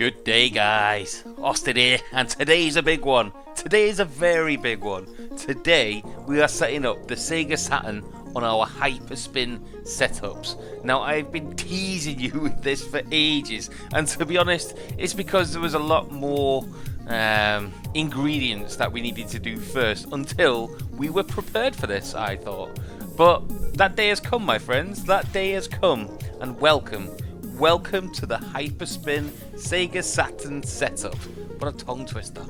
Good day, guys. Austin here, and today's a big one. Today is a very big one. Today we are setting up the Sega Saturn on our Hyperspin setups. Now, I've been teasing you with this for ages, and to be honest, it's because there was a lot more ingredients that we needed to do first until we were prepared for this, I thought. But that day has come, my friends. That day has come, and welcome. Welcome to the Hyperspin Sega Saturn setup. What a tongue twister.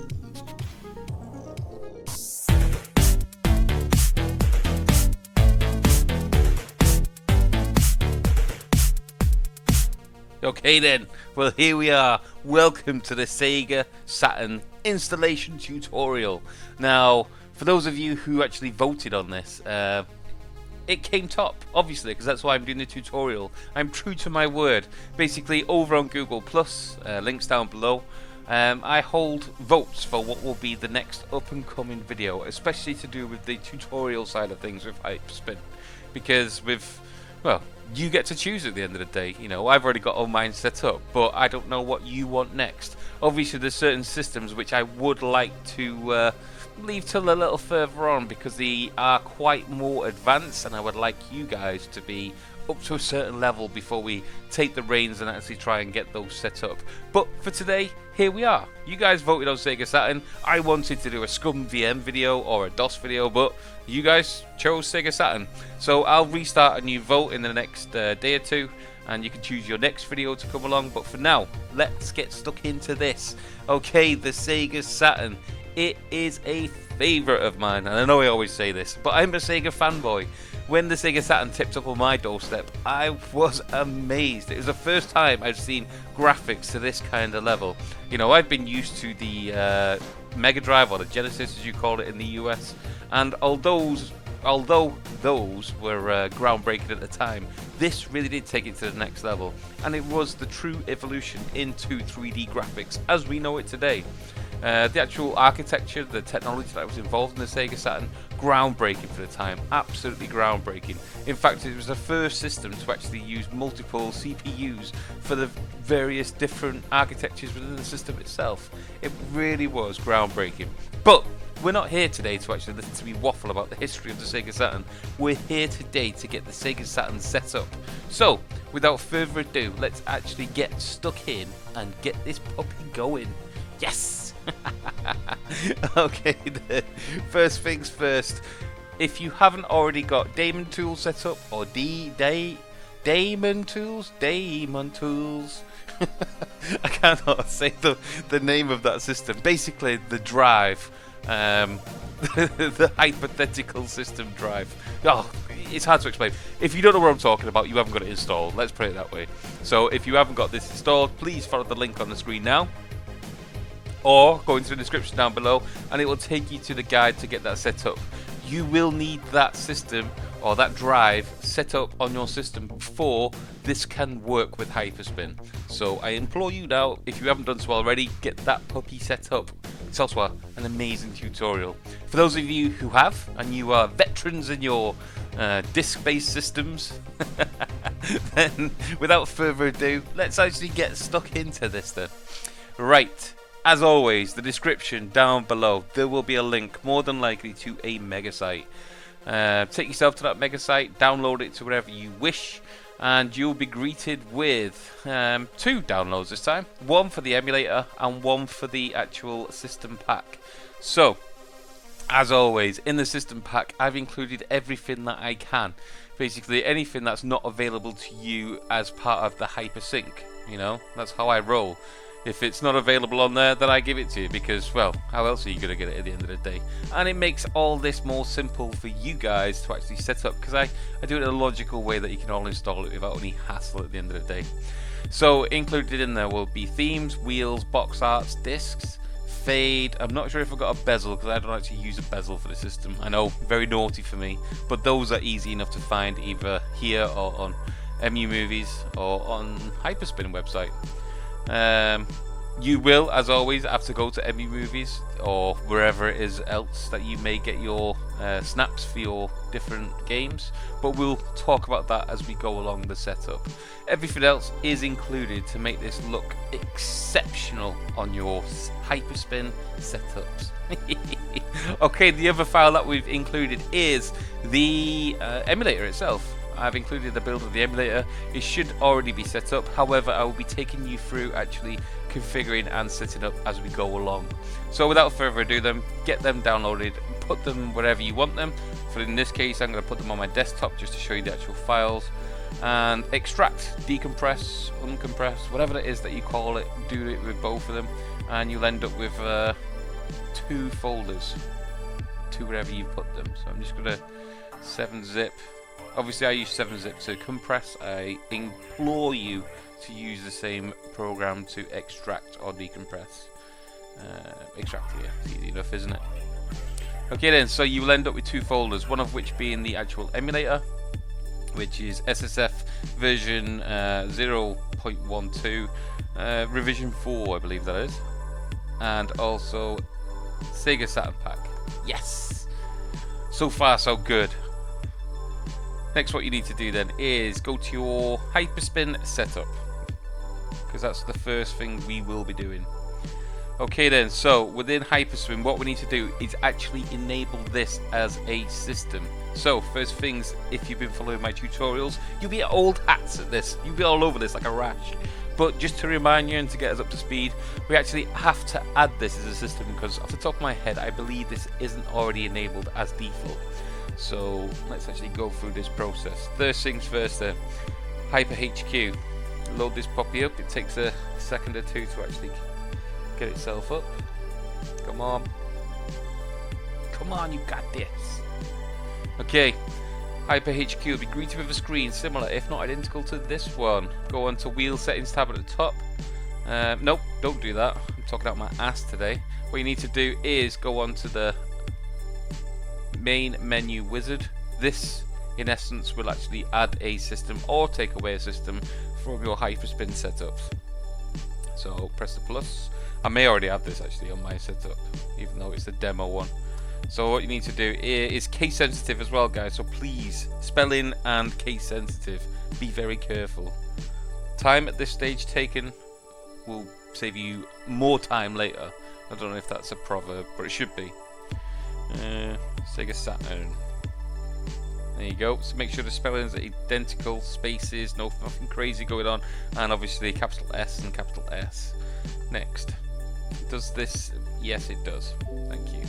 Okay then, well here we are. Welcome to the Sega Saturn installation tutorial. Now, for those of you who actually voted on this, it came top, obviously, because that's why I'm doing the tutorial. I'm true to my word. Basically, over on Google+, links down below, I hold votes for what will be the next up-and-coming video, especially to do with the tutorial side of things with Hyperspin. Because well, you get to choose at the end of the day. You know, I've already got all mine set up, but I don't know what you want next. Obviously, there's certain systems which I would like to leave till a little further on because they are quite more advanced, and I would like you guys to be up to a certain level before we take the reins and actually try and get those set up. But for today, here we are. You guys voted on Sega Saturn. I wanted to do a Scum VM video or a DOS video, but you guys chose Sega Saturn. So I'll restart a new vote in the next day or two, and you can choose your next video to come along. But for now, let's get stuck into this. Okay, the Sega Saturn. It is a favourite of mine, and I know I always say this, but I'm a Sega fanboy. When the Sega Saturn tipped up on my doorstep, I was amazed. It was the first time I've seen graphics to this kind of level. You know, I've been used to the Mega Drive, or the Genesis as you call it in the US, and although those were groundbreaking at the time, this really did take it to the next level, and it was the true evolution into 3D graphics as we know it today. The actual architecture, the technology that was involved in the Sega Saturn, groundbreaking for the time, absolutely groundbreaking. In fact, it was the first system to actually use multiple CPUs for the various different architectures within the system itself. It really was groundbreaking. But we're not here today to actually listen to me waffle about the history of the Sega Saturn. We're here today to get the Sega Saturn set up. So, without further ado, let's actually get stuck in and get this puppy going. Yes! Okay, then. First things first. If you haven't already got Daemon Tools set up, or Daemon Tools? I cannot say the name of that system. Basically, the drive. The hypothetical system drive. Oh, it's hard to explain. If you don't know what I'm talking about, you haven't got it installed. Let's put it that way. So if you haven't got this installed, please follow the link on the screen now, or go into the description down below, and it will take you to the guide to get that set up. You will need that system or that drive set up on your system before this can work with Hyperspin. So I implore you now, if you haven't done so already, get that puppy set up. It's also an amazing tutorial. For those of you who have, and you are veterans in your disc-based systems, then without further ado, let's actually get stuck into this then. Right. As always, the description down below, there will be a link, more than likely, to a mega site. Take yourself to that mega site, download it to wherever you wish, and you'll be greeted with 2 downloads this time. One for the emulator and one for the actual system pack. So, as always, in the system pack, I've included everything that I can. Basically, anything that's not available to you as part of the HyperSync. You know, that's how I roll. If it's not available on there, then I give it to you because, well, how else are you going to get it at the end of the day? And it makes all this more simple for you guys to actually set up, because I do it in a logical way that you can all install it without any hassle at the end of the day. So included in there will be themes, wheels, box arts, discs, fade. I'm not sure if I've got a bezel because I don't actually use a bezel for the system. I know, very naughty for me, but those are easy enough to find either here or on MU Movies or on Hyperspin website. You will, as always, have to go to MU Movies or wherever it is else that you may get your snaps for your different games, but we'll talk about that as we go along the setup. Everything else is included to make this look exceptional on your HyperSpin setups. Okay, the other file that we've included is the emulator itself. I've included the build of the emulator. It should already be set up. However, I will be taking you through actually configuring and setting up as we go along. So without further ado, then get them downloaded, put them wherever you want them. For in this case, I'm going to put them on my desktop just to show you the actual files, and extract, decompress, uncompress, whatever it is that you call it. Do it with both of them, and you'll end up with 2 folders to wherever you put them. So I'm just going to 7-zip. Obviously I use 7-zip to compress. I implore you to use the same program to extract or decompress. Extract here, it's easy enough, isn't it? Okay then, so you will end up with 2 folders, one of which being the actual emulator, which is SSF version 0.12, revision 4 I believe that is, and also Sega Saturn pack. Yes! So far so good. Next, what you need to do then is go to your HyperSpin Setup, because that's the first thing we will be doing. Okay then, so within HyperSpin, what we need to do is actually enable this as a system. So first things, if you've been following my tutorials, you'll be old hats at this. You'll be all over this like a rash. But just to remind you and to get us up to speed, we actually have to add this as a system, because off the top of my head, I believe this isn't already enabled as default. So let's actually go through this process. First things first then, HyperHQ. Load this puppy up. It takes a second or two to actually get itself up. Come on. Come on, you got this. Okay, HyperHQ will be greeted with a screen similar, if not identical to this one. Go on to wheel settings tab at the top. Nope, don't do that. I'm talking out my ass today. What you need to do is go on to the main menu wizard. This in essence will actually add a system or take away a system from your HyperSpin setups. So press the plus. I may already have this actually on my setup, even though it's the demo one. So what you need to do is case sensitive as well, guys, so please, spelling and case sensitive, be very careful. Time at this stage taken will save you more time later. I don't know if that's a proverb, but it should be. Sega Saturn. There you go. So make sure the spellings are identical, spaces, nothing crazy going on, and obviously capital S and capital S. Next. Does this? Yes, it does. Thank you.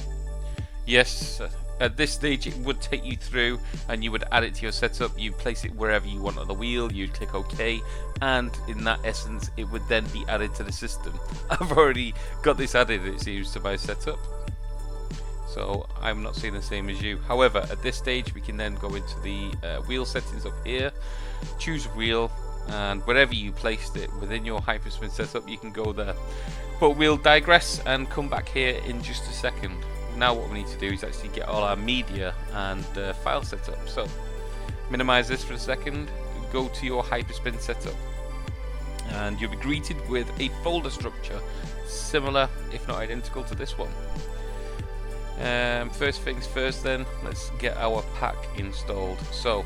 Yes, at this stage it would take you through and you would add it to your setup. You place it wherever you want on the wheel, you'd click OK, and in that essence it would then be added to the system. I've already got this added, it seems, to my setup, so I'm not seeing the same as you. However, at this stage we can then go into the wheel settings up here, choose wheel, and wherever you placed it within your HyperSpin setup you can go there. But we'll digress and come back here in just a second. Now what we need to do is actually get all our media and file set up. So minimize this for a second, go to your HyperSpin setup, and you'll be greeted with a folder structure similar, if not identical, to this one. First things first then, let's get our pack installed. So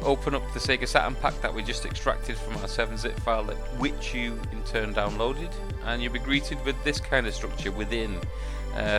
open up the Sega Saturn pack that we just extracted from our 7-zip file, which you in turn downloaded, and you'll be greeted with this kind of structure within.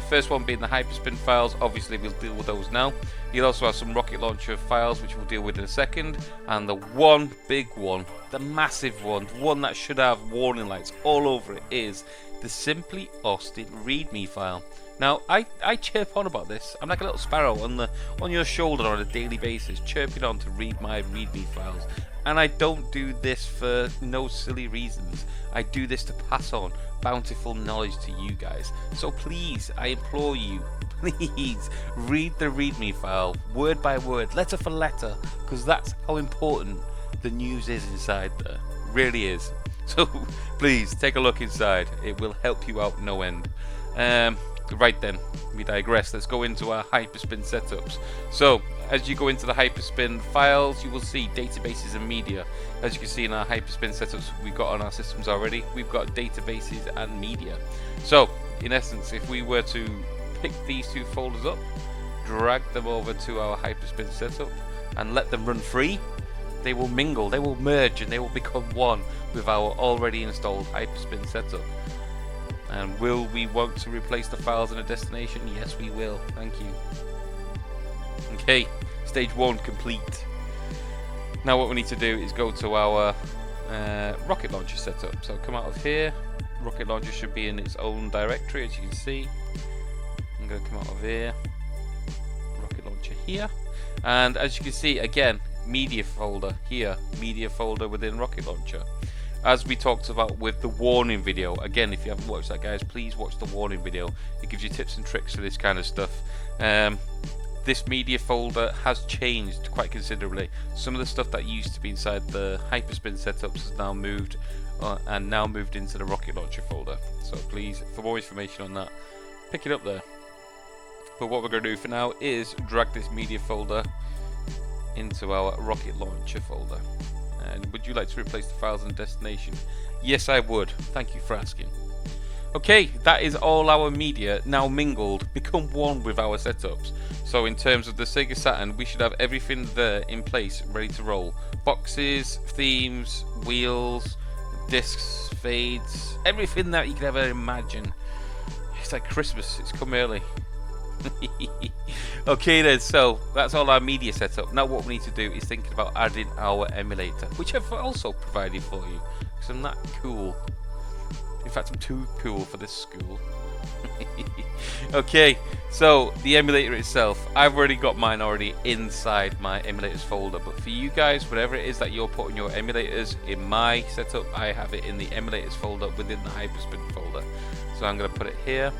First one being the HyperSpin files. Obviously we'll deal with those now. You'll also have some rocket launcher files which we'll deal with in a second, and the one big one, the massive one, the one that should have warning lights all over it, is the Simply Austin README file. Now I chirp on about this. I'm like a little sparrow on your shoulder on a daily basis, chirping on to read my README files. And I don't do this for no silly reasons. I do this to pass on bountiful knowledge to you guys. So please, I implore you, please read the README file word by word, letter for letter, because that's how important the news is inside there. Really is. So please take a look inside. It will help you out no end. Right then, we digress. Let's go into our HyperSpin setups. So as you go into the HyperSpin files, you will see databases and media. As you can see in our HyperSpin setups we've got on our systems already, we've got databases and media. So in essence, if we were to pick these two folders up drag them over to our Hyperspin setup and let them run free, they will mingle, they will merge, and they will become one with our already installed Hyperspin setup. And will we want to replace the files in a destination? Yes, we will. Thank you. Okay, stage 1 complete. Now what we need to do is go to our rocket launcher setup. So come out of here. Rocket launcher should be in its own directory, as you can see. I'm going to come out of here. Rocket launcher here. And as you can see, again, media folder here. Media folder within rocket launcher. As we talked about with the warning video, again, if you haven't watched that, guys, please watch the warning video. It gives you tips and tricks for this kind of stuff. This media folder has changed quite considerably. Some of the stuff that used to be inside the Hyperspin setups has now moved into the rocket launcher folder. So please, for more information on that, pick it up there. But what we're going to do for now is drag this media folder into our rocket launcher folder. And would you like to replace the files in the destination? Yes, I would. Thank you for asking. Okay, that is all our media now mingled, become one with our setups. So in terms of the Sega Saturn, we should have everything there in place, ready to roll. Boxes, themes, wheels, discs, fades, everything that you could ever imagine. It's like Christmas, it's come early. Okay then, so that's all our media setup. Now what we need to do is thinking about adding our emulator, which I've also provided for you, because I'm that cool. In fact, I'm too cool for this school. Okay, so the emulator itself, I've already got mine already inside my emulators folder, but for you guys, whatever it is that you're putting your emulators in my setup, I have it in the emulators folder within the Hyperspin folder. So I'm going to put it here.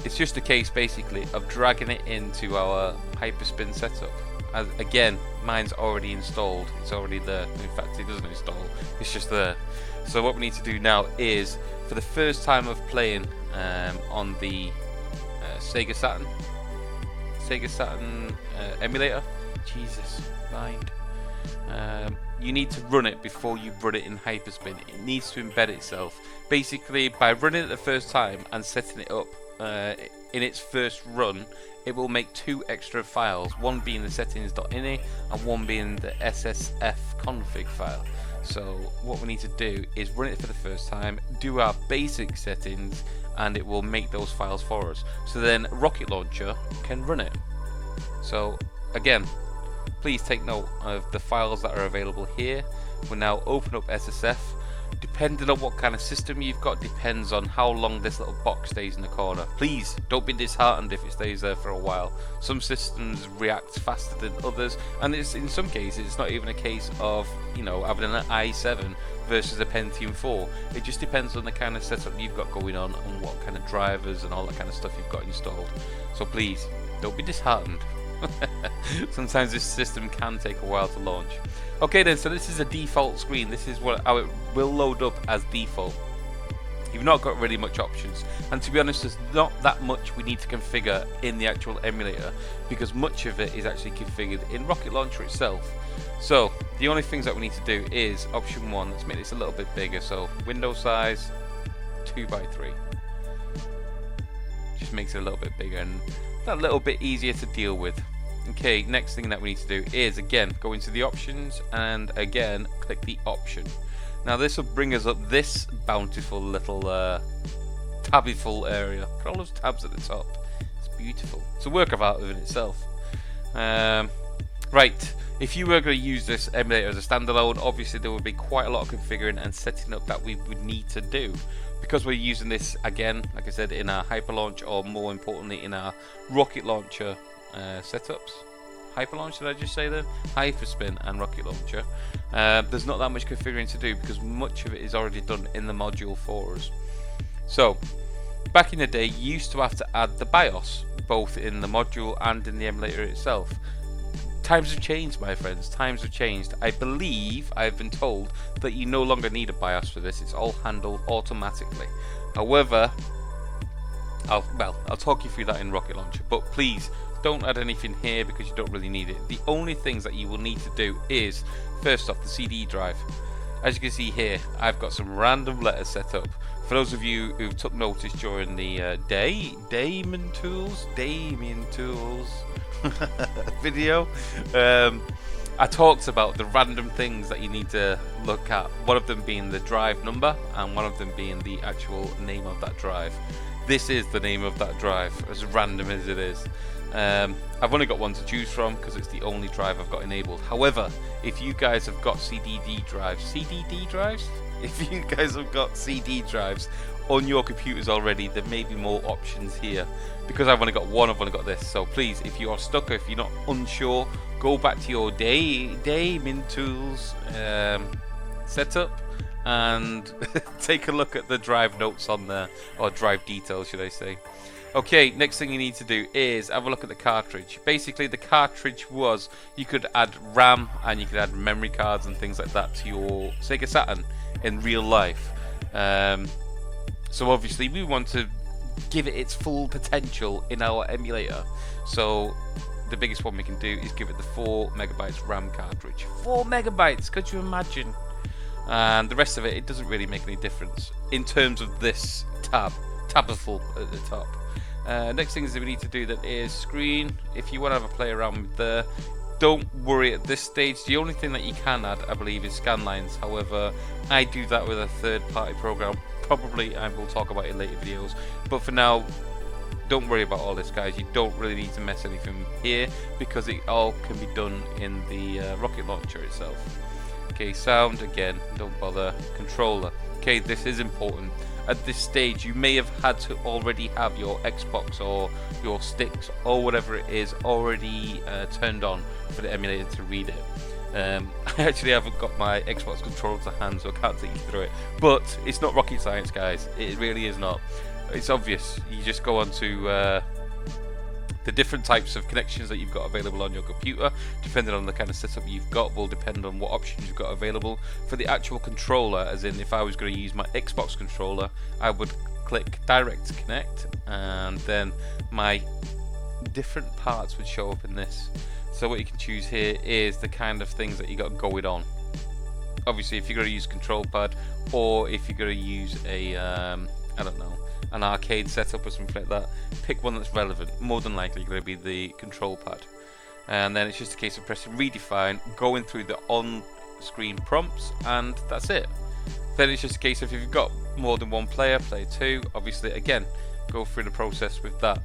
It's just a case basically of dragging it into our Hyperspin setup. As, again, mine's already installed, it's already there. In fact, it doesn't install, it's just there. So what we need to do now is, for the first time of playing on the Sega Saturn emulator, Jesus, mind. You need to run it before you run it in Hyperspin. It needs to embed itself. Basically, by running it the first time and setting it up in its first run, it will make 2 extra files, one being the settings.ini and one being the SSF config file. So what we need to do is run it for the first time, do our basic settings, and it will make those files for us. So then Rocket Launcher can run it. So again, please take note of the files that are available here. We'll now open up SSF. Depending on what kind of system you've got, depends on how long this little box stays in the corner. Please don't be disheartened if it stays there for a while. Some systems react faster than others, and it's, in some cases it's not even a case of, you know, having an i7 versus a Pentium 4. It just depends on the kind of setup you've got going on and what kind of drivers and all that kind of stuff you've got installed. So please don't be disheartened. Sometimes this system can take a while to launch. Okay then, so this is a default screen. This is how it will load up as default. You've not got really much options, and to be honest, there's not that much we need to configure in the actual emulator, because much of it is actually configured in Rocket Launcher itself. So the only things that we need to do is option 1. Let's make this a little bit bigger. So window size 2x3. Just makes it a little bit bigger and a little bit easier to deal with. Okay, next thing that we need to do is again go into the options and again click the option. Now this will bring us up this bountiful little tabby full area. Look at all those tabs at the top. It's beautiful. It's a work of art within itself. Right, if you were going to use this emulator as a standalone, obviously there would be quite a lot of configuring and setting up that we would need to do. Because we're using this again, like I said, in our Hyperlaunch, or more importantly in our Rocket Launcher setups. Hyperlaunch, did I just say that? Hyperspin and Rocket Launcher. There's not that much configuring to do because much of it is already done in the module for us. So, back in the day, you used to have to add the BIOS, both in the module and in the emulator itself. Times have changed, my friends, times have changed. I believe, I've been told, that you no longer need a BIOS for this. It's all handled automatically. However, I'll talk you through that in Rocket Launcher, but please don't add anything here because you don't really need it. The only things that you will need to do is, first off, the CD drive. As you can see here, I've got some random letters set up For those of you who took notice during the Damien Tools video, I talked about the random things that you need to look at. One of them being the drive number, and one of them being the actual name of that drive. This is the name of that drive, as random as it is. I've only got one to choose from because it's the only drive I've got enabled. However, if you guys have got CDD drives, if you guys have got CD drives on your computers already, there may be more options here. Because I've only got one, I've only got this. So please, if you are stuck or if you're not unsure, go back to your Damien Tools setup and take a look at the drive notes on there, or drive details should I say. Okay, next thing you need to do is have a look at the cartridge. Basically the cartridge was, you could add RAM and you could add memory cards and things like that to your Sega Saturn in real life. So obviously we want to give it its full potential in our emulator. So the biggest one we can do is give it the 4 megabytes RAM cartridge. 4 megabytes, could you imagine? And the rest of it doesn't really make any difference in terms of this tabaful at the top. Next thing is that we need to do that is screen. If you want to have a play around with there, don't worry at this stage. The only thing that you can add, I believe, is scan lines. However, I do that with a third-party program. Probably I will talk about it in later videos. But for now, don't worry about all this, guys. You don't really need to mess anything here because it all can be done in the rocket launcher itself. Okay, sound again. Don't bother. Controller. Okay, this is important. At this stage, you may have had to already have your Xbox or your sticks or whatever it is already turned on for the emulator to read it. I actually haven't got my Xbox controller to hand, so I can't take you through it. But it's not rocket science, guys. It really is not. It's obvious. You just go on to the different types of connections that you've got available on your computer, depending on the kind of setup you've got, will depend on what options you've got available. For the actual controller, as in if I was going to use my Xbox controller, I would click Direct Connect, and then my different parts would show up in this. So what you can choose here is the kind of things that you got going on. Obviously, if you're going to use a control pad, or if you're going to use a I don't know, an arcade setup or something like that, pick one that's relevant. More than likely going to be the control pad, and then it's just a case of pressing redefine, going through the on-screen prompts, and that's it. Then it's just a case of, if you've got more than one player, player 2, obviously again go through the process with that.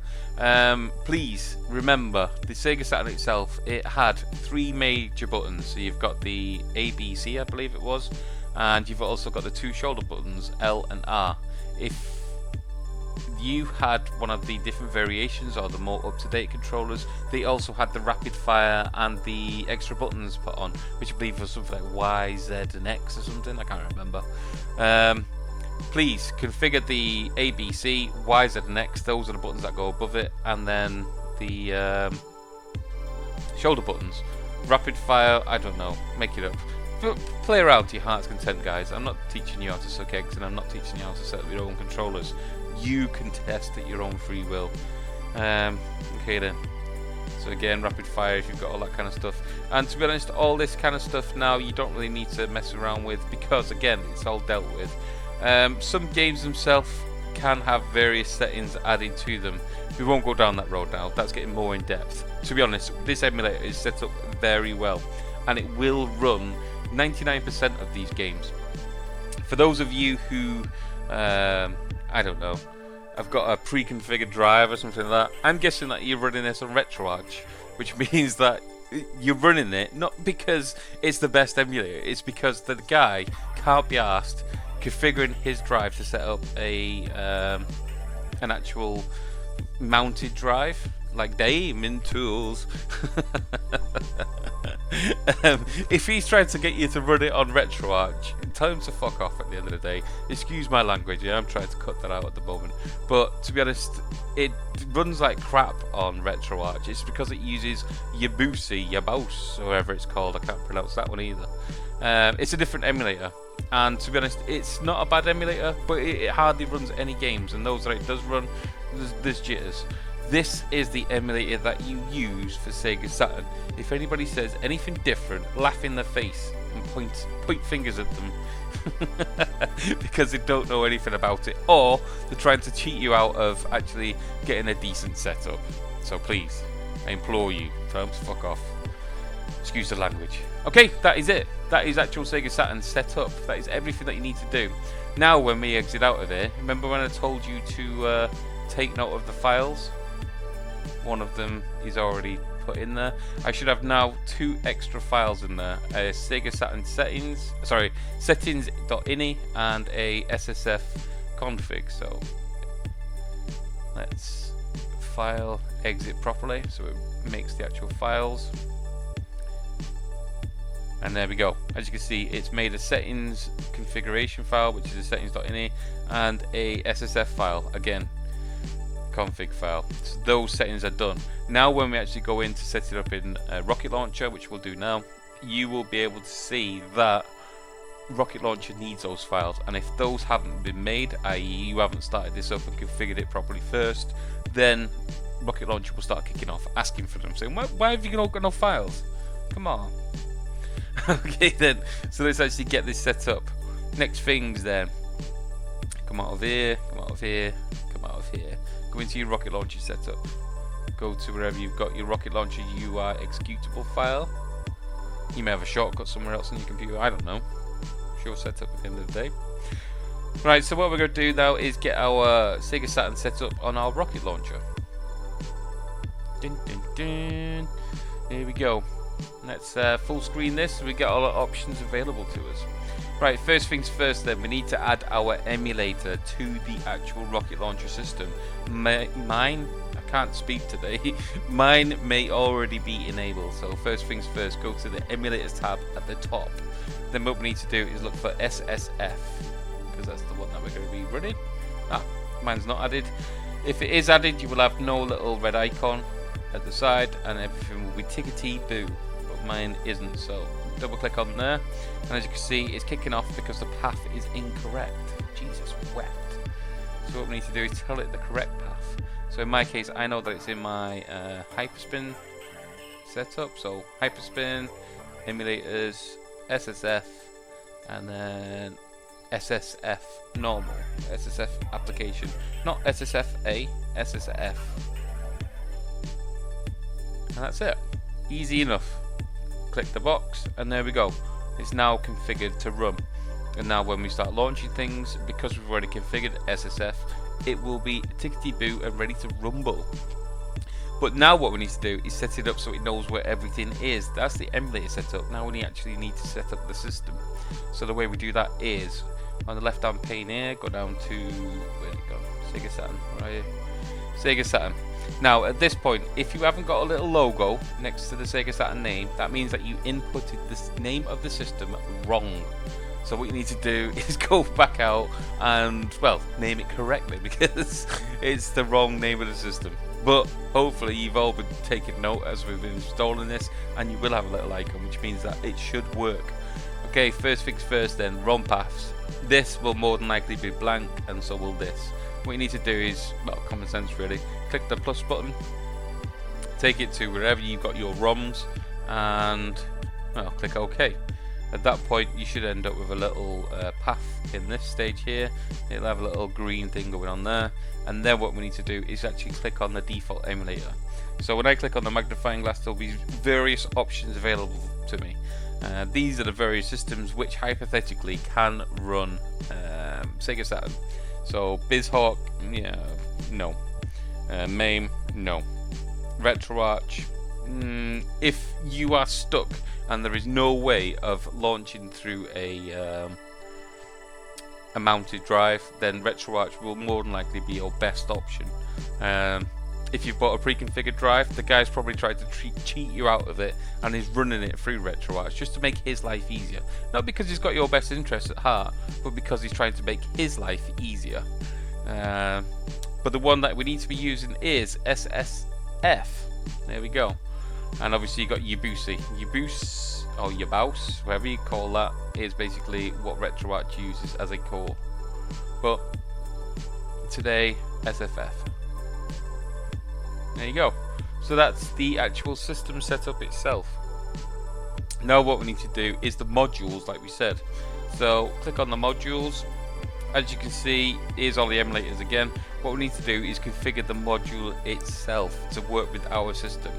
Please remember, the Sega Saturn itself, it had 3 major buttons. So you've got the A, B, C, I believe it was, and you've also got the 2 shoulder buttons, L and R. If you had one of the different variations or the more up-to-date controllers, they also had the rapid fire and the extra buttons put on, which I believe was something like Y, Z and X or something, I can't remember. Please configure the A, B, C, Y, Z and X, those are the buttons that go above it, and then the shoulder buttons. Rapid fire, I don't know, make it up. Play around to your heart's content, guys. I'm not teaching you how to suck eggs, and I'm not teaching you how to set up your own controllers. You can test at your own free will. Okay then. So again, rapid fire if you've got all that kind of stuff. And to be honest, all this kind of stuff now you don't really need to mess around with, because again, it's all dealt with. Some games themselves can have various settings added to them. We won't go down that road now. That's getting more in depth. To be honest, this emulator is set up very well, and it will run 99% of these games. For those of you who, I don't know, I've got a pre-configured drive or something like that, I'm guessing that you're running this on RetroArch, which means that you're running it not because it's the best emulator, it's because the guy can't be asked configuring his drive to set up a an actual mounted drive like Damien Tools. If he's trying to get you to run it on RetroArch, tell him to fuck off at the end of the day. Excuse my language, I'm trying to cut that out at the moment. But to be honest, it runs like crap on RetroArch. It's because it uses Yabous, or whatever it's called. I can't pronounce that one either. It's a different emulator, and to be honest, it's not a bad emulator, but it hardly runs any games, and those that it does run, there's jitters. This is the emulator that you use for Sega Saturn. If anybody says anything different, laugh in their face. and point fingers at them because they don't know anything about it, or they're trying to cheat you out of actually getting a decent setup. So please, I implore you, tell them to fuck off. Excuse the language. Okay, that is it. That is actual Sega Saturn set up. That is everything that you need to do. Now when we exit out of here, remember when I told you to take note of the files? One of them is already put in there. I should have now 2 extra files in there. A Sega Saturn settings.ini and a SSF config. So let's file exit properly so it makes the actual files. And there we go. As you can see, it's made a settings configuration file, which is a settings.ini, and a SSF file, again, config file. So those settings are done. Now when we actually go in to set it up in Rocket Launcher, which we'll do now, you will be able to see that Rocket Launcher needs those files. And if those haven't been made, i.e. you haven't started this up and configured it properly first, then Rocket Launcher will start kicking off, asking for them, saying, why have you not got no files? Come on. Okay then, so let's actually get this set up. Next things then, come out of here, come out of here, come out of here. Go into your Rocket Launcher setup. Go to wherever you've got your Rocket Launcher UI executable file. You may have a shortcut somewhere else on your computer, I don't know. It's your setup at the end of the day. Right, so what we're going to do now is get our Sega Saturn set up on our Rocket Launcher. Dun, dun, dun. Here we go. Let's full screen this so we get all our options available to us. Right, first things first then, we need to add our emulator to the actual Rocket Launcher system. Mine, I can't speak today, mine may already be enabled. So first things first, go to the emulators tab at the top. Then what we need to do is look for SSF, because that's the one that we're going to be running. Mine's not added. If it is added, you will have no little red icon at the side and everything will be tickety-boo, but mine isn't, so double click on there and as you can see it's kicking off because the path is incorrect. Jesus wept. So what we need to do is tell it the correct path. So in my case I know that it's in my Hyperspin setup, so Hyperspin, emulators, SSF and then SSF normal, SSF application, not SSFA, SSF. And that's it. Easy enough. Click the box and there we go. It's now configured to run. And now when we start launching things, because we've already configured SSF, it will be tickety-boo and ready to rumble. But now what we need to do is set it up so it knows where everything is. That's the emulator setup. Now we actually need to set up the system. So the way we do that is on the left hand pane here, go down to, where'd it go? Sega Saturn, right here. Sega Saturn. Now at this point, if you haven't got a little logo next to the Sega Saturn name, that means that you inputted the name of the system wrong. So what you need to do is go back out and, well, name it correctly because it's the wrong name of the system. But hopefully you've all been taking note as we've been installing this, and you will have a little icon, which means that it should work. Okay, first things first then, ROM paths. This will more than likely be blank, and so will this. What you need to do is, well, common sense really, click the plus button, take it to wherever you've got your ROMs, and, well, click OK. At that point you should end up with a little path in this stage here. It'll have a little green thing going on there, and then what we need to do is actually click on the default emulator. So when I click on the magnifying glass, there'll be various options available to me. These are the various systems which hypothetically can run Sega Saturn. So BizHawk, yeah, no. MAME, no. RetroArch, if you are stuck and there is no way of launching through a mounted drive, then RetroArch will more than likely be your best option. If you've bought a pre-configured drive, the guy's probably tried to cheat you out of it and is running it through RetroArch just to make his life easier. Not because he's got your best interest at heart, but because he's trying to make his life easier. But the one that we need to be using is SSF. There we go. And obviously you got Yabusi. Yabus, or Yabaus, whatever you call that, is basically what RetroArch uses as a core. But today, SFF. There you go. So that's the actual system setup itself. Now what we need to do is the modules, like we said. So click on the modules. As you can see, here's all the emulators again. What we need to do is configure the module itself to work with our system.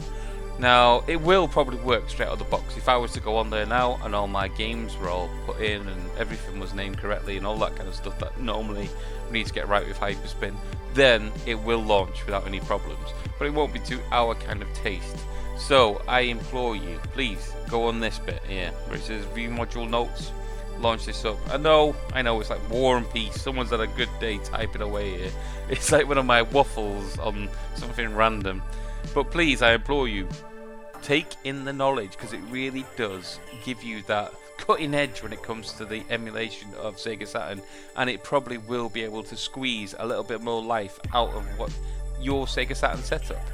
Now, it will probably work straight out of the box. If I was to go on there now and all my games were all put in and everything was named correctly and all that kind of stuff that normally we need to get right with Hyperspin, then it will launch without any problems. But it won't be to our kind of taste. So, I implore you, please go on this bit here where it says View Module Notes. Launch this up. I know it's like War and Peace. Someone's had a good day typing away here. It's like one of my waffles on something random. But please, I implore you, take in the knowledge, because it really does give you that cutting edge when it comes to the emulation of Sega Saturn, and it probably will be able to squeeze a little bit more life out of what your Sega Saturn setup.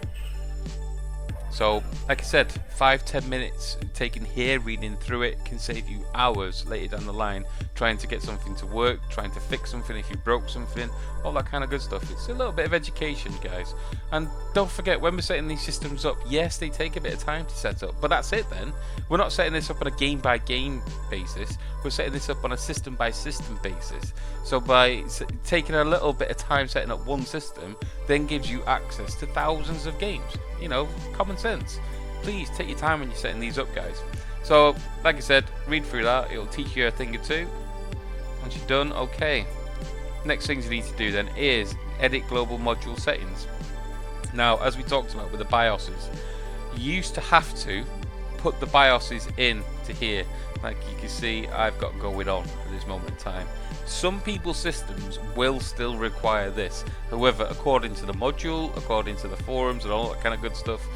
So, like I said, 5-10 minutes taken here, reading through it, can save you hours later down the line trying to get something to work, trying to fix something if you broke something, all that kind of good stuff. It's a little bit of education, guys. And don't forget, when we're setting these systems up, yes, they take a bit of time to set up, but that's it then. We're not setting this up on a game-by-game basis, we're setting this up on a system-by-system basis. So by taking a little bit of time setting up one system, then gives you access to thousands of games. You know, common sense. Please take your time when you're setting these up, guys. So, like I said, read through that. It'll teach you a thing or two. Once you're done, okay. Next things you need to do then is edit global module settings. Now, as we talked about with the BIOSes, you used to have to put the BIOSes in to here. Like you can see, I've got going on at this moment in time. Some people's systems will still require this. However, according to the module, according to the forums and all that kind of good stuff,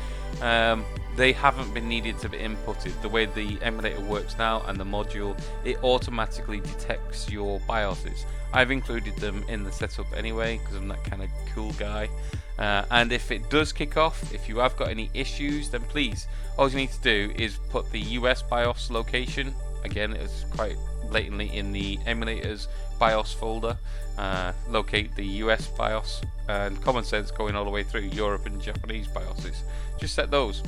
they haven't been needed to be inputted. The way the emulator works now and the module, it automatically detects your BIOSes. I've included them in the setup anyway because I'm that kind of cool guy. And if it does kick off, if you have got any issues, then please, all you need to do is put the US BIOS location. Again, it's quite blatantly in the emulators BIOS folder. Locate the US BIOS, and common sense going all the way through Europe and Japanese BIOSes. Just set those.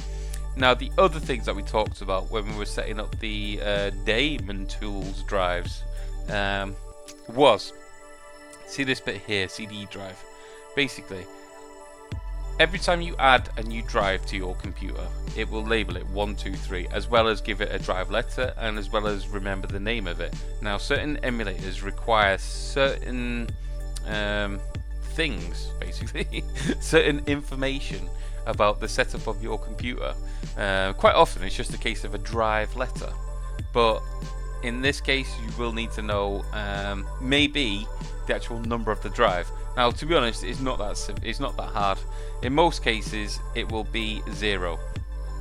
Now, the other things that we talked about when we were setting up the Daemon Tools drives was, see this bit here, CD drive. Basically, every time you add a new drive to your computer, it will label it 1, 2, 3, as well as give it a drive letter, and as well as remember the name of it. Now, certain emulators require certain things, basically, certain information about the setup of your computer. Quite often, it's just a case of a drive letter, but in this case, you will need to know maybe the actual number of the drive. Now, to be honest, it's not that hard. In most cases, it will be 0.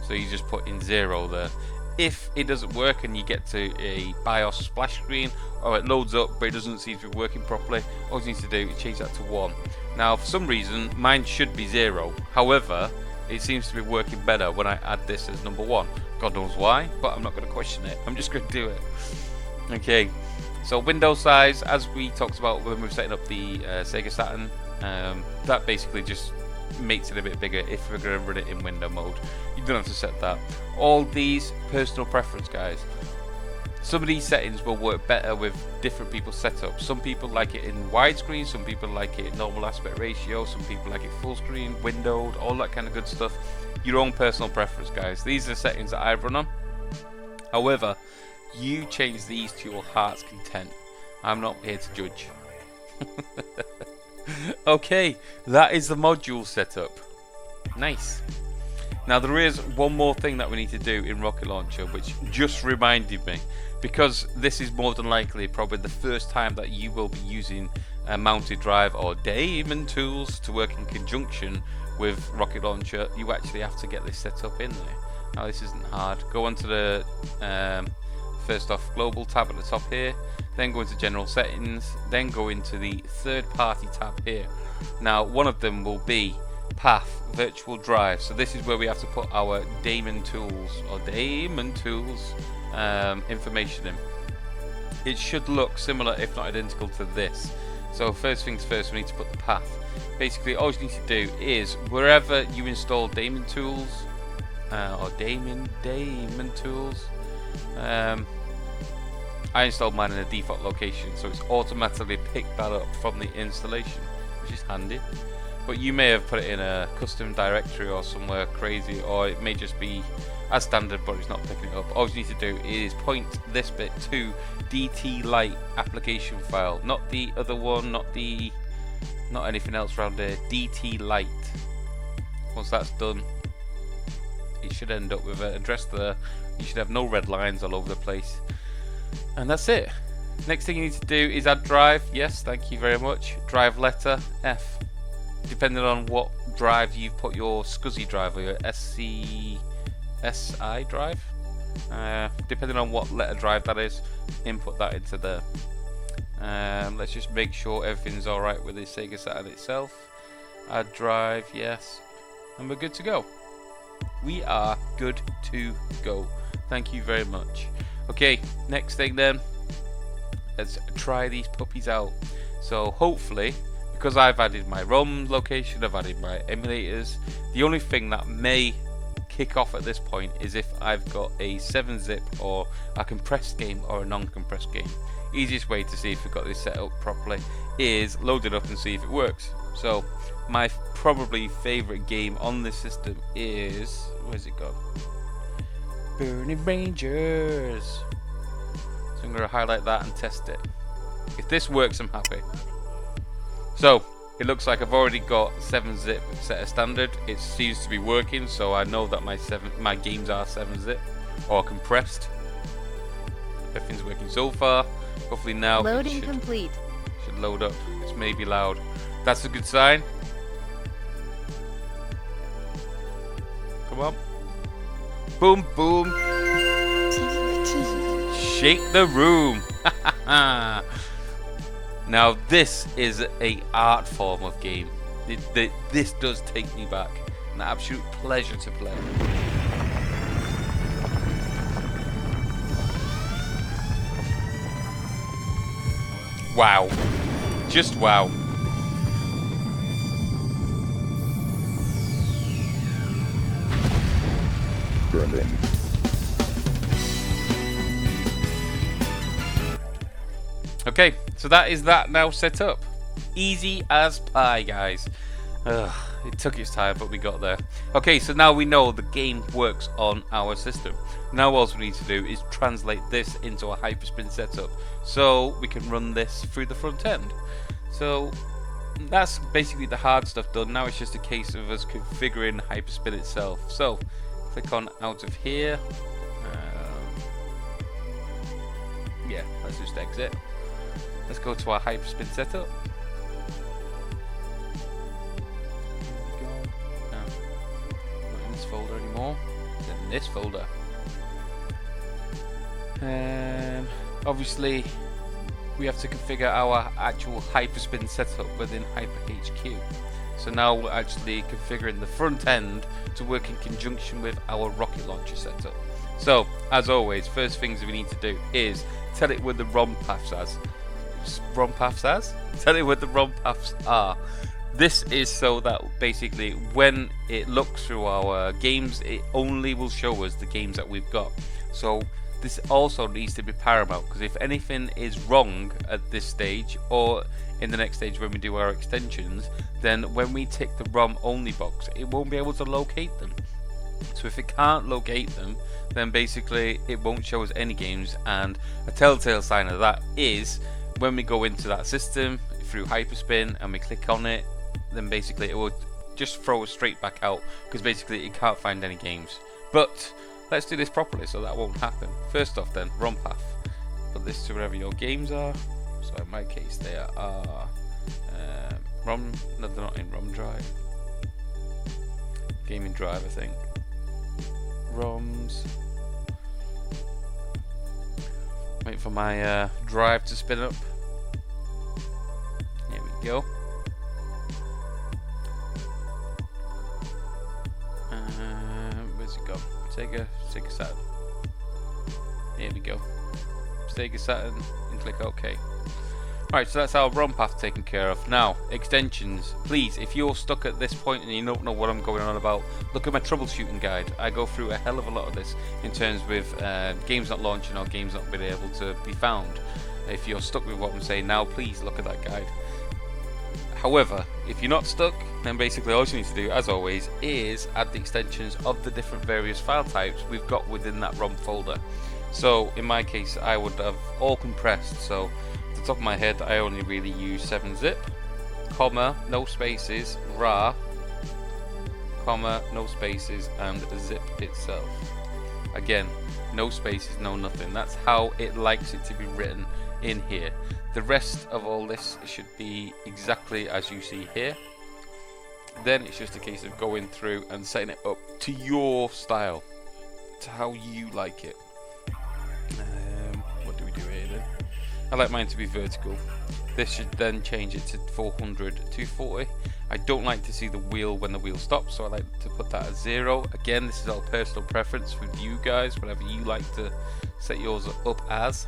So you just put in 0 there. If it doesn't work and you get to a BIOS splash screen, or it loads up but it doesn't seem to be working properly, all you need to do is change that to 1. Now, for some reason, mine should be 0. However, it seems to be working better when I add this as number 1. God knows why, but I'm not going to question it. I'm just going to do it. Okay. So window size, as we talked about when we were setting up the Sega Saturn, that basically just makes it a bit bigger if we're going to run it in window mode. You don't have to set that. All these personal preference, guys. Some of these settings will work better with different people's setups. Some people like it in widescreen, some people like it in normal aspect ratio, some people like it full screen, windowed, all that kind of good stuff. Your own personal preference, guys. These are the settings that I've run on. However, you change these to your heart's content. I'm not here to judge. Okay, that is the module setup. Nice. Now there is one more thing that we need to do in Rocket Launcher, which just reminded me, because this is more than likely probably the first time that you will be using a mounted drive or Daemon Tools to work in conjunction with Rocket Launcher. You actually have to get this set up in there. Now this isn't hard. Go onto the first off global tab at the top here, then go into general settings, then go into the third party tab here. Now one of them will be path virtual drive, so this is where we have to put our Daemon Tools information in. It should look similar if not identical to this. So first things first, we need to put the path. Basically all you need to do is wherever you install Daemon Tools or Daemon Tools, I installed mine in a default location, so it's automatically picked that up from the installation, which is handy. But you may have put it in a custom directory or somewhere crazy, or it may just be as standard but it's not picking it up. All you need to do is point this bit to DT Lite application file, not the other one, not anything else around here. DT Lite. Once that's done, it should end up with an address there. You should have no red lines all over the place, and that's it. Next thing you need to do is add drive. Yes, thank you very much. Drive letter F. Depending on what drive you've put your SCSI drive or your SCSI drive, depending on what letter drive that is, input that into there. Let's just make sure everything's alright with the Sega Saturn itself. Add drive, yes, and we're good to go. We are good to go. Thank you very much. Okay, next thing then, let's try these puppies out. So hopefully, because I've added my ROM location, I've added my emulators, the only thing that may kick off at this point is if I've got a 7-zip or a compressed game or a non-compressed game. Easiest way to see if we've got this set up properly is load it up and see if it works. So my probably favourite game on this system is, where's it gone? Burning Rangers. So I'm going to highlight that and test it. If this works, I'm happy. So it looks like I've already got 7-zip set as standard. It seems to be working, so I know that my games are 7-zip or compressed. Everything's working so far. Hopefully now loading complete. Should load up. It's maybe loud. That's a good sign. Come on. Boom, boom. Shake the room. Now this is a art form of game. This does take me back. An absolute pleasure to play. Wow. Just wow. Berlin. Okay, so that is that now set up. Easy as pie, guys. It took its time, but we got there. Okay, so now we know the game works on our system. Now all we need to do is translate this into a Hyperspin setup, so we can run this through the front end. So that's basically the hard stuff done. Now it's just a case of us configuring Hyperspin itself. So click on out of here. Yeah, let's just exit. Let's go to our Hyperspin setup. Not in this folder anymore. It's in this folder. Obviously, we have to configure our actual Hyperspin setup within HyperHQ. So now we're actually configuring the front end to work in conjunction with our rocket launcher setup. So, as always, first things we need to do is tell it where the ROM paths as. Tell it where the ROM paths are. This is so that basically when it looks through our games, it only will show us the games that we've got. So this also needs to be paramount, because if anything is wrong at this stage or in the next stage when we do our extensions, then when we tick the ROM only box, it won't be able to locate them. So if it can't locate them, then basically it won't show us any games, and a telltale sign of that is when we go into that system through Hyperspin and we click on it, then basically it will just throw us straight back out, because basically it can't find any games. But let's do this properly so that won't happen. First off then, ROM path. Put this to wherever your games are. So in my case they are ROM, no they're not in ROM drive. Gaming drive I think. ROMs. Wait for my drive to spin up. There we go. Where's it gone? Sega Saturn. Here we go. Sega Saturn and click OK. Right, so that's our ROM path taken care of. Now, extensions. Please, if you're stuck at this point and you don't know what I'm going on about, look at my troubleshooting guide. I go through a hell of a lot of this in terms with games not launching or games not being able to be found. If you're stuck with what I'm saying now, please look at that guide. However, if you're not stuck, then basically all you need to do, as always, is add the extensions of the different various file types we've got within that ROM folder. So, in my case, I would have all compressed. So, at the top of my head, I only really use 7-zip, comma, no spaces, rar, comma, no spaces, and zip itself. Again, no spaces, no nothing. That's how it likes it to be written in here. The rest of all this should be exactly as you see here. Then it's just a case of going through and setting it up to your style, to how you like it. What do we do here then? I like mine to be vertical. This should then change it to 400 to 40. I don't like to see the wheel when the wheel stops, so I like to put that at 0. Again, this is all personal preference with you guys, whatever you like to set yours up as.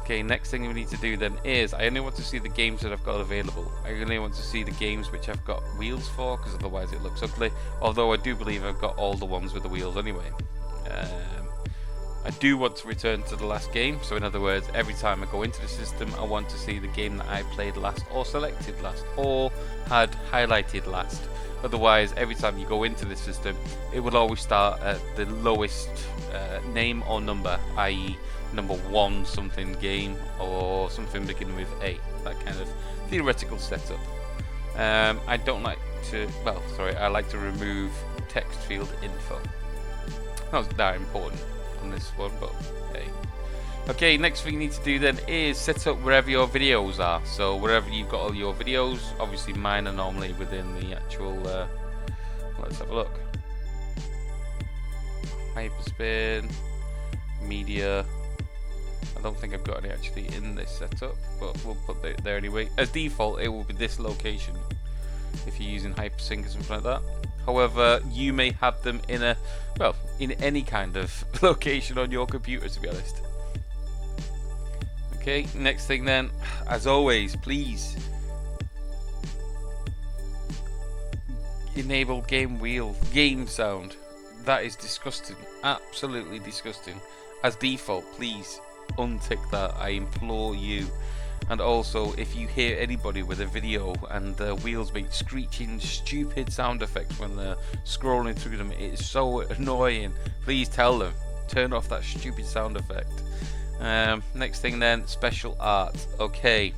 Okay, next thing we need to do then is, I only want to see the games that I've got available. I only want to see the games which I've got wheels for, because otherwise it looks ugly. Although I do believe I've got all the ones with the wheels anyway. I do want to return to the last game, so in other words, every time I go into the system, I want to see the game that I played last, or selected last, or had highlighted last. Otherwise, every time you go into the system, it will always start at the lowest name or number, i.e. number 1 something game, or something beginning with A. That kind of theoretical setup. I don't like to, I like to remove text field info. Not that important on this one, but hey. Okay, next thing you need to do then is set up wherever your videos are. So wherever you've got all your videos, obviously mine are normally within the actual, let's have a look. Hyperspin, media. I don't think I've got any actually in this setup, but we'll put it there anyway. As default, it will be this location if you're using HyperSync or something like that. However, you may have them in in any kind of location on your computer, to be honest. Okay, next thing then, as always, please enable game sound. That is disgusting, absolutely disgusting. As default, please untick that, I implore you. And also, if you hear anybody with a video and the wheels make screeching stupid sound effects when they're scrolling through them, it's so annoying. Please tell them, turn off that stupid sound effect. Next thing then, special art. Okay,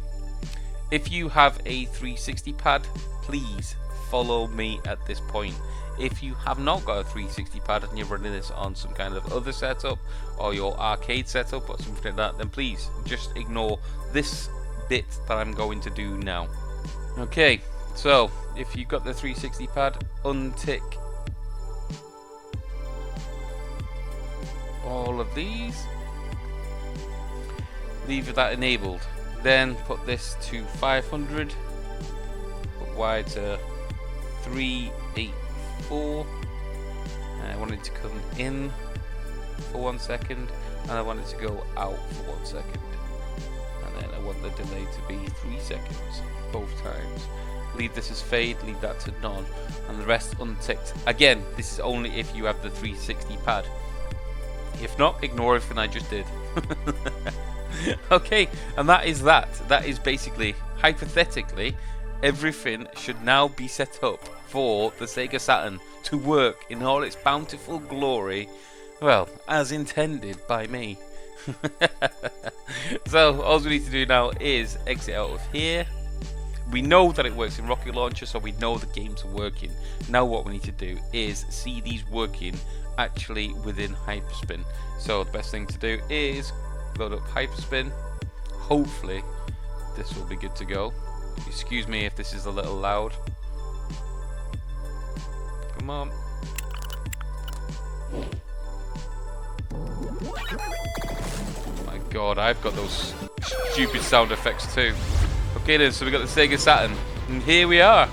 if you have a 360 pad, please follow me at this point. If you have not got a 360 pad and you're running this on some kind of other setup or your arcade setup or something like that, then please just ignore this bit that I'm going to do now. Okay, so if you've got the 360 pad, untick all of these, leave that enabled, then put this to 500, put Y to 384. I want it to come in for 1 second, and I want it to go out for 1 second, and then I want the delay to be 3 seconds both times. Leave this as fade, leave that to none, and the rest unticked. Again, this is only if you have the 360 pad. If not, ignore everything I just did. Okay, and that is that. That is basically, hypothetically, everything should now be set up for the Sega Saturn to work in all its bountiful glory, well, as intended by me. So all we need to do now is exit out of here. We know that it works in Rocket Launcher, so we know the games are working. Now what we need to do is see these working actually within Hyperspin. So the best thing to do is load up Hyperspin. Hopefully this will be good to go. Excuse me if this is a little loud. Come on. Oh my god, I've got those stupid sound effects too. Okay then, so we got the Sega Saturn, and here we are.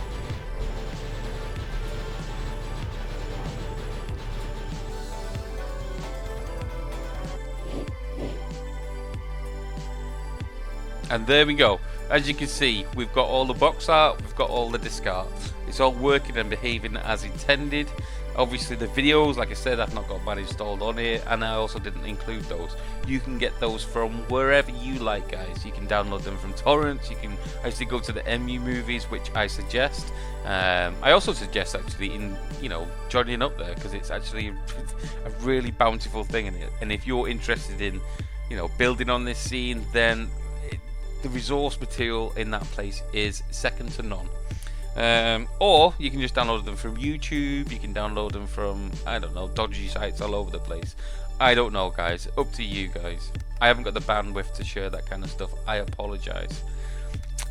And there we go. as you can see, we've got all the box art, we've got all the disc art. It's all working and behaving as intended. Obviously the videos, like I said, I've not got mine installed on here, and I also didn't include those. You can get those from wherever you like, guys. You can download them from torrents. You can actually go to the MU movies, which I suggest. I also suggest actually joining up there, because it's actually a really bountiful thing in it. And if you're interested in building on this scene, then the resource material in that place is second to none. Or you can just download them from YouTube. You can download them from, I don't know, dodgy sites all over the place. I don't know, guys. Up to you guys. I haven't got the bandwidth to share that kind of stuff. I apologize.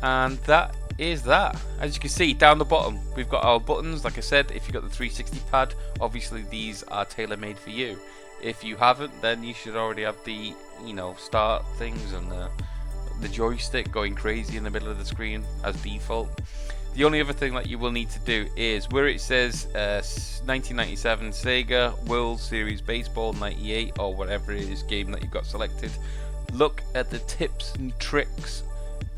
And that is that. As you can see down the bottom, we've got our buttons. Like I said, if you've got the 360 pad, obviously these are tailor-made for you. If you haven't, then you should already have the start things and the joystick going crazy in the middle of the screen as default. The only other thing that you will need to do is where it says 1997 Sega World Series Baseball 98 or whatever it is game that you've got selected, look at the tips and tricks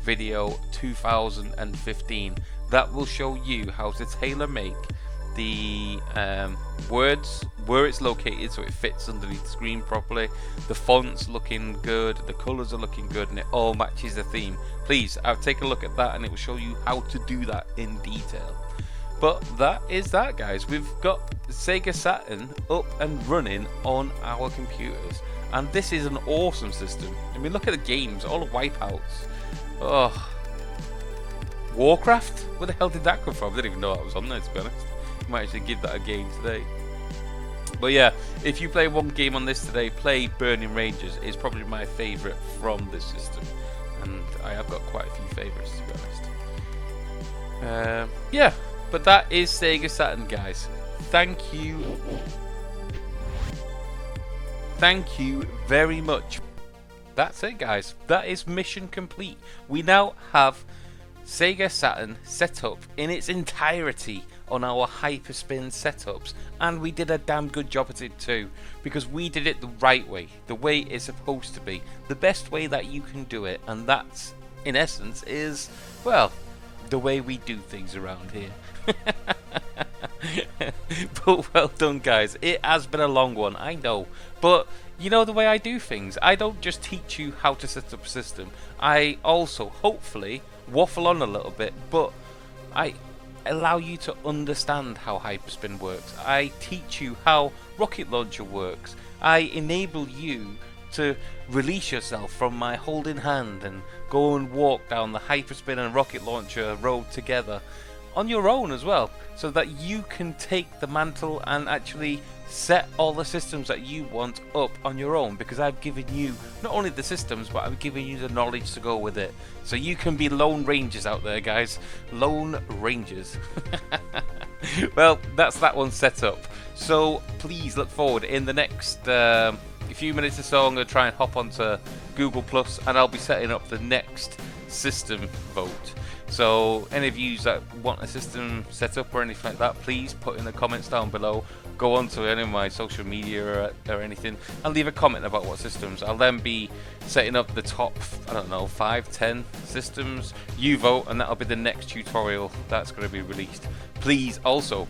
video 2015. That will show you how to tailor make the words, where it's located so it fits underneath the screen properly. The font's looking good, the colours are looking good, and it all matches the theme. Please, take a look at that and it will show you how to do that in detail. But that is that, guys. We've got Sega Saturn up and running on our computers, and this is an awesome system. I mean, look at the games, all the wipeouts. Oh, Warcraft? Where the hell did that come from? I didn't even know that was on there, to be honest. Might actually give that a game today. But yeah, if you play one game on this today, play Burning Rangers. It's probably my favourite from this system, and I have got quite a few favourites, to be honest. Yeah, but that is Sega Saturn, guys. Thank you very much. That's it, guys. That is mission complete. We now have Sega Saturn set up in its entirety on our Hyperspin setups, and we did a damn good job at it too, because we did it the right way, the way it's supposed to be, the best way that you can do it, and that's, in essence, is, well, the way we do things around here. But well done, guys. It has been a long one, I know, but you know the way I do things. I don't just teach you how to set up a system. I also, hopefully, waffle on a little bit, but I allow you to understand how Hyperspin works. I teach you how Rocket Launcher works. I enable you to release yourself from my holding hand and go and walk down the Hyperspin and Rocket Launcher road together on your own as well, so that you can take the mantle and actually set all the systems that you want up on your own, because I've given you not only the systems, but I've given you the knowledge to go with it, so you can be lone rangers out there, guys. Lone rangers. Well, that's that one set up, so please look forward. In the next few minutes or so, I'm going to try and hop onto Google Plus, and I'll be setting up the next system vote. So any of you that want a system set up or anything like that, please put in the comments down below. Go on to any of my social media or anything and leave a comment about what systems. I'll then be setting up the top, I don't know, 5-10 systems. You vote, and that'll be the next tutorial that's going to be released. Please also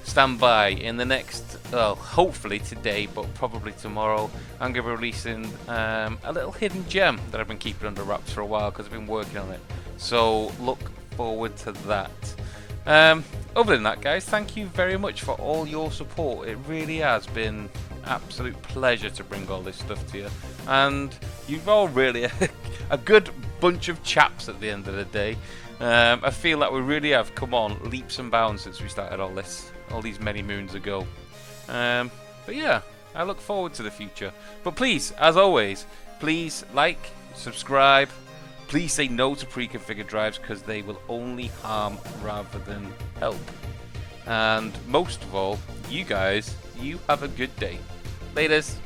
stand by. In the next, well, hopefully today, but probably tomorrow, I'm going to be releasing a little hidden gem that I've been keeping under wraps for a while because I've been working on it. So look forward to that. Other than that, guys, thank you very much for all your support. It really has been an absolute pleasure to bring all this stuff to you, and you've all really a good bunch of chaps at the end of the day. I feel like we really have come on leaps and bounds since we started all these many moons ago. But yeah, I look forward to the future. But please, as always, please like, subscribe. Please say no to pre-configured drives, because they will only harm rather than help. And most of all, you guys, you have a good day. Laters.